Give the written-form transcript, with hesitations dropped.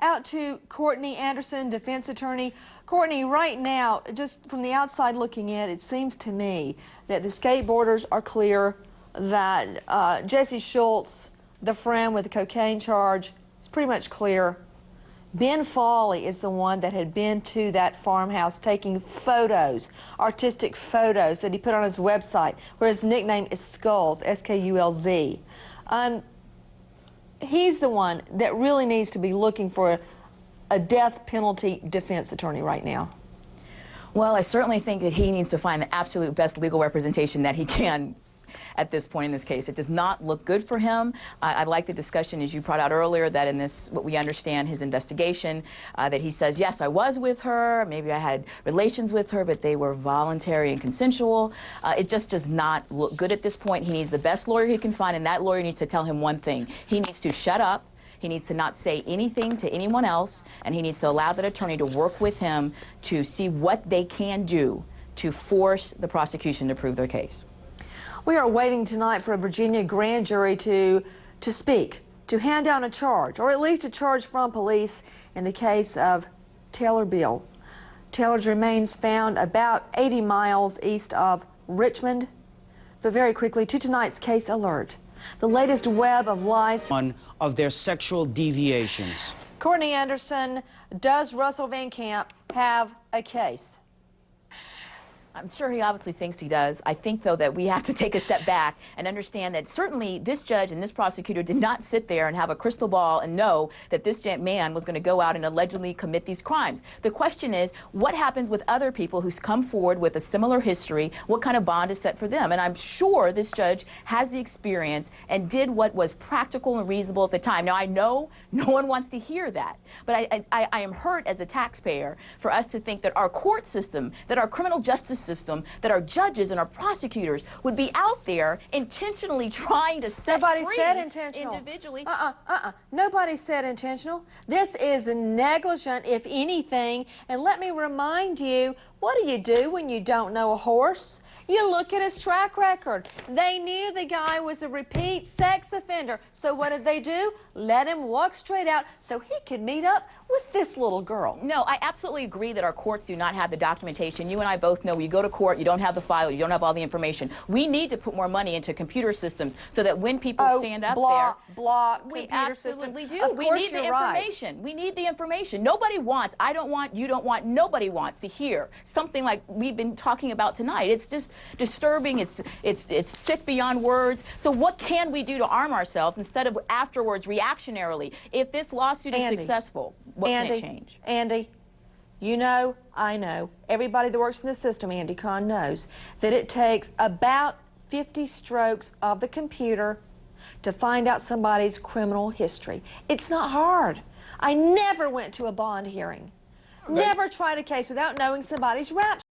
out to Courtney Anderson, defense attorney. Courtney, right now, just from the outside looking in, it seems to me that the skateboarders are clear, that Jesse Schultz, the friend with the cocaine charge, is pretty much clear. Ben Foley is the one that had been to that farmhouse taking photos, artistic photos that he put on his website, where his nickname is Skulls, S-K-U-L-Z. He's the one that really needs to be looking for a death penalty defense attorney right now. Well, I certainly think that he needs to find the absolute best legal representation that he can at this point in this case. It does not look good for him. I like the discussion, as you brought out earlier, that in this, what we understand, his investigation, that he says, yes, I was with her, maybe I had relations with her, but they were voluntary and consensual. It just does not look good at this point. He needs the best lawyer he can find, and that lawyer needs to tell him one thing. He needs to shut up. He needs to not say anything to anyone else, and he needs to allow that attorney to work with him to see what they can do to force the prosecution to prove their case. We are waiting tonight for a Virginia grand jury to speak, to hand down a charge, or at least a charge from police in the case of Taylor Beal. Taylor's remains found about 80 miles east of Richmond. But very quickly, to tonight's case alert. The latest web of lies. One of their sexual deviations. Courtney Anderson, does Russell Van Camp have a case? I'm sure he obviously thinks he does. I think, though, that we have to take a step back and understand that certainly this judge and this prosecutor did not sit there and have a crystal ball and know that this man was going to go out and allegedly commit these crimes. The question is, what happens with other people who come forward with a similar history? What kind of bond is set for them? And I'm sure this judge has the experience and did what was practical and reasonable at the time. Now, I know no one wants to hear that, but I am hurt as a taxpayer for us to think that our court system, that our criminal justice system, that our judges and our prosecutors would be out there intentionally trying to set Nobody free said intentional. individually. Nobody said intentional. This is negligent, if anything. And let me remind you, what do when you don't know a horse? You look at his track record. They knew the guy was a repeat sex offender. So what did they do? Let him walk straight out so he could meet up with this little girl. No, I absolutely agree that our courts do not have the documentation. You and I both know you go to court, you don't have the file, you don't have all the information. We need to put more money into computer systems so that when people stand up we absolutely do. Of we course need the you're right. information. We need the information. Nobody wants, I don't want, you don't want, nobody wants to hear something like we've been talking about tonight. It's just disturbing. It's sick beyond words. So what can we do to arm ourselves instead of afterwards reactionarily? If this lawsuit is successful, what can it change? Andy, you know, I know, everybody that works in the system, Andy Kahn, knows that it takes about 50 strokes of the computer to find out somebody's criminal history. It's not hard. I never went to a bond hearing. Never tried a case without knowing somebody's rap